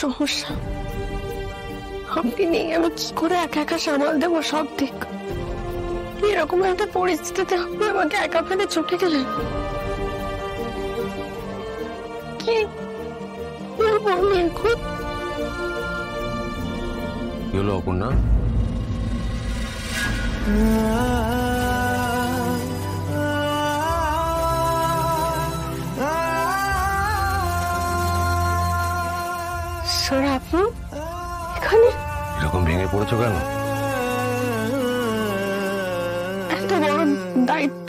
সমস্যা, আপনি নেই, আমি কি করে একা একা সামাল দেবো সব দিক? এরকম একটা পরিস্থিতিতে আপনি আমাকে একা ফেলে চলে গেলেন। কি বলবো আমি এখন? হলো অপর্ণা? স্যার আপনি এখানে? এরকম ভেঙে পড়েছো কেন? এত বড় দায়িত্ব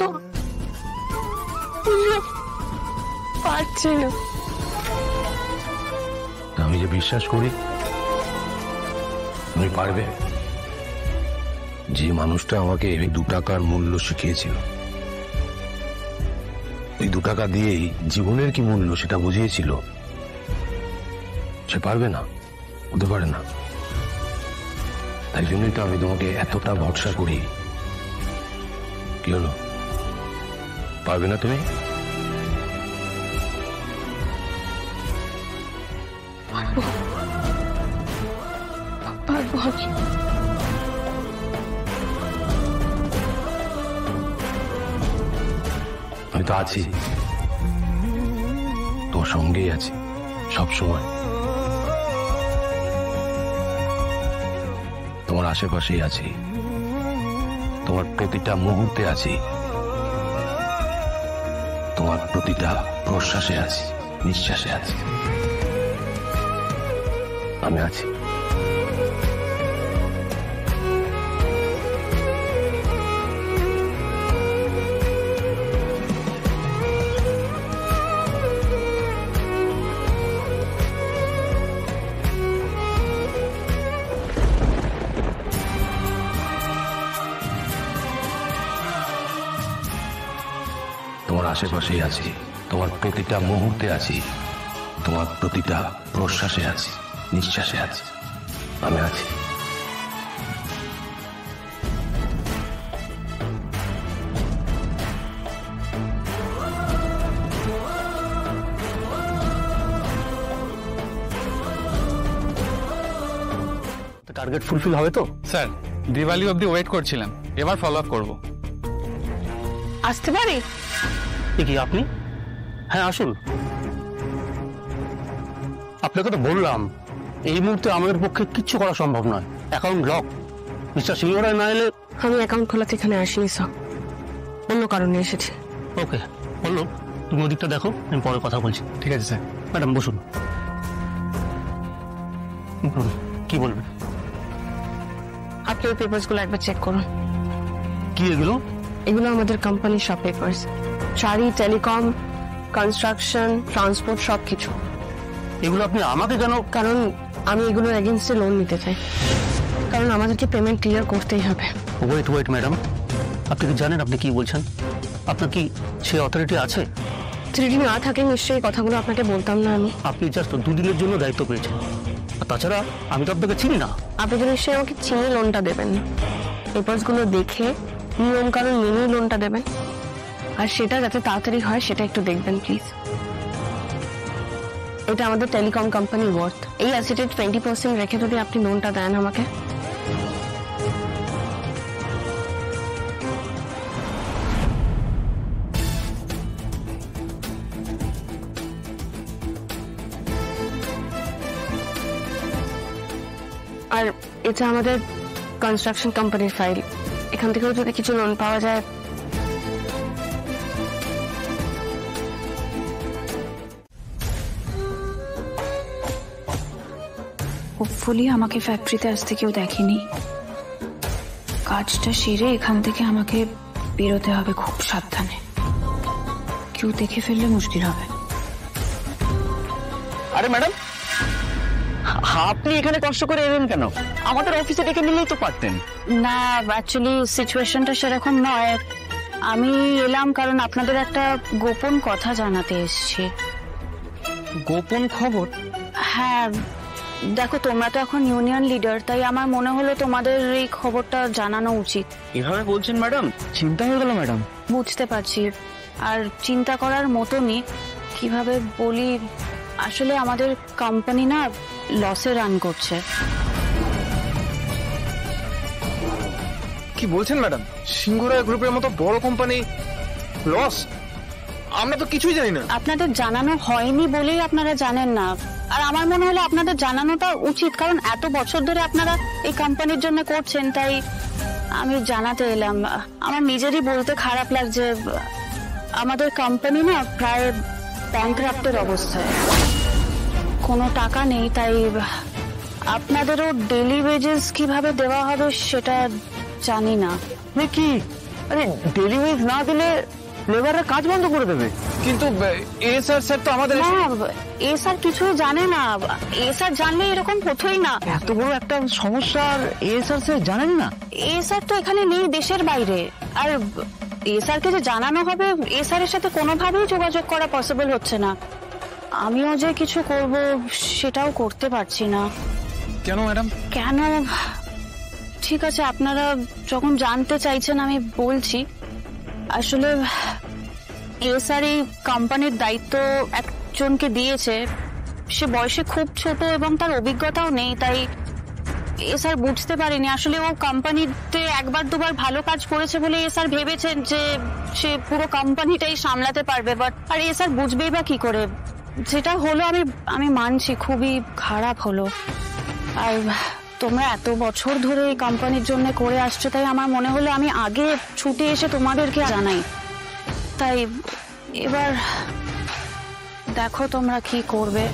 পারছি না। আমি যে বিশ্বাস করি তুমি পারবে। যে মানুষটা আমাকে এই 2 টাকার মূল্য শিখিয়েছিল, ওই 2 টাকা দিয়েই জীবনের কি মূল্য সেটা বুঝিয়েছিল, সে পারবে না, হতে পারে না। তাই জন্যই তো আমি তোমাকে এতটা ভরসা করি। কি হলো, পারবে না তুমি? পারবো আমি। আমি তো আছি, তোর সঙ্গেই আছি সব সময়। তোমার আশেপাশেই আছি, তোমার প্রতিটা মুহূর্তে আছি, তোমার প্রতিটা প্রশ্বাসে আছি, নিঃশ্বাসে আছি, আমি আছি। তোমার আশেপাশেই আছি, তোমার প্রতিটা মুহূর্তে আছি, তোমার প্রতিটা প্রশ্বাসে আছি, নিঃশ্বাসে আছি, আমি আছি। টার্গেট ফুলফিল হবে তো? স্যার দিওয়ালি অবধি ওয়েট করছিলাম, এবার ফলো আপ করবো। আসতে পারি? কি আপনি? হ্যাঁ আসুন। আপনাকে তো বললাম এই মুহূর্তে আমাদের পক্ষে কিচ্ছু করা সম্ভব নয়, অ্যাকাউন্ট লক। মিস্টার সিংহরায় না এলে। আমি অ্যাকাউন্ট খোলাতে এখানে আসিনি স্যার, অন্য কারণে এসেছি। ওকে বললো, তুমি ওদিকটা দেখো, আমি পরে কথা বলছি। ঠিক আছে স্যার। ম্যাডাম বসুন। কি বলবেন? আপনি ওই পেপারসগুলো একবার চেক করুন। কি এগুলো? এগুলো আমাদের কোম্পানির সব papers, sari, telecom, construction, transport, সবকিছু। এগুলো আপনি আমাকে কেন? কারণ আমি এগুলোর এগেইনস্টে লোন নিতে চাই, কারণ আমাদেরকে পেমেন্ট ক্লিয়ার করতেই হবে। ওয়েট ম্যাডাম, আপনি কি জানেন আপনি কি বলছেন? আপনার কি সে অথরিটি আছে? অথরিটি না থাকে নিশ্চয়ই কথাগুলো আপনাকে বলতাম না আমি। আপনি জাস্ট 2 দিনের জন্য দায়িত্ব পেয়েছেন, আর তাছাড়া আমি তো আপনাকে চিনি না। আপনি তো নিশ্চয়ই আমাকে চিনি লোনটা দেবেন, পেপারসগুলো দেখে নিয়ম কারণ মেনেই লোনটা দেবেন, আর সেটা যাতে তাড়াতাড়ি হয় সেটা একটু দেখবেন প্লিজ। এটা আমাদের টেলিকম কোম্পানির ওয়ার্থ, এই অ্যাসেটের 20% রেখে যদি আপনি লোনটা দেন আমাকে। আর এটা আমাদের কনস্ট্রাকশন কোম্পানির ফাইল, এখান থেকেও যদি কিছু লোন পাওয়া যায়। হোপফুলি আমাকে ফ্যাক্টরিতে আসতে কেউ দেখেনি। কাজটা সেরে এখান থেকে আমাকে বেরোতে হবে খুব সাবধানে, কেউ দেখে ফেললে মুশকিল হবে। আরে ম্যাডাম, আপনি এখানে কষ্ট করে এলেন কেন? আমাদের অফিসে ডেকে নিলেই তো পারতেন। না, অ্যাকচুয়ালি সিচুয়েশনটা সেরকম নয়। আমি এলাম কারণ আপনাদের একটা গোপন কথা জানাতে এসেছি। গোপন খবর? হ্যাঁ, দেখো তোমরা তো এখন ইউনিয়ন লিডার, তাই আমার মনে হলো তোমাদের এই খবরটা জানানো উচিত। এভাবে বলছেন ম্যাডাম, চিন্তা হয়ে গেল ম্যাডাম। বুঝতে পারছি, আর চিন্তা করার মতনই। কিভাবে বলি, আসলে আমাদের কোম্পানি না লসে রান করছে। কি বলছেন ম্যাডাম? সিংহরায় গ্রুপের মতো বড় কোম্পানি লস? আমরা তো কিছুই জানি না। আপনাদের জানানো হয়নি বলেই আপনারা জানেন না, আর আমার মনে হলো আপনাদের জানানোটা উচিত, কারণ এত বছর ধরে আপনারা এই কোম্পানির জন্য করছেন, তাই আমি জানাতে এলাম। আমার নিজেরই বলতে খারাপ লাগছে, আমাদের কোম্পানি না প্রায় ব্যাংকরাপ্টের অবস্থায়, কোনো টাকা নেই, তাই আপনাদেরও ডেইলি ওয়েজেস কিভাবে দেওয়া হবে সেটা জানি না। কি আরে ডেলি ওয়েজ না দিলে লেবাররা কাজ বন্ধ করে দেবে। কিন্তু স্যার তো আমাদের না, এ স্যার কিছুই জানে না, এ স্যার জানলে এরকম হতোই না। এত বড় একটা সমস্যা এসআর স্যার জানেন না? এ স্যার তো এখানে নেই, দেশের বাইরে, আর এ স্যারকে যে জানানো হবে এ স্যারের সাথে কোনোভাবেই যোগাযোগ করা পসিবল হচ্ছে না। আমিও যে কিছু করব সেটাও করতে পারছি না। কেন ম্যাডাম? কেন? ঠিক আছে, আপনারা যখন জানতে চাইছেন আমি বলছি। আসলে এ স্যার এই কোম্পানির দায়িত্ব একজনকে দিয়েছে, সে বয়সে খুব ছোট এবং তার অভিজ্ঞতাও নেই, তাই এ স্যার বুঝতে পারেনি। আসলে ও কোম্পানিতে একবার দুবার ভালো কাজ করেছে বলে এ স্যার ভেবেছেন যে সে পুরো কোম্পানিটাই সামলাতে পারবে, বাট আর এ স্যার বুঝবেই বা কি করে। যেটা হলো আমি মানছি, খুবই খারাপ হলো। আর তোমরা এত বছর ধরে এই কোম্পানির জন্য করে আসছো, তাই আমার মনে হলো আমি আগে ছুটে এসে তোমাদেরকে জানাই। তাই এবার দেখো তোমরা কি করবে।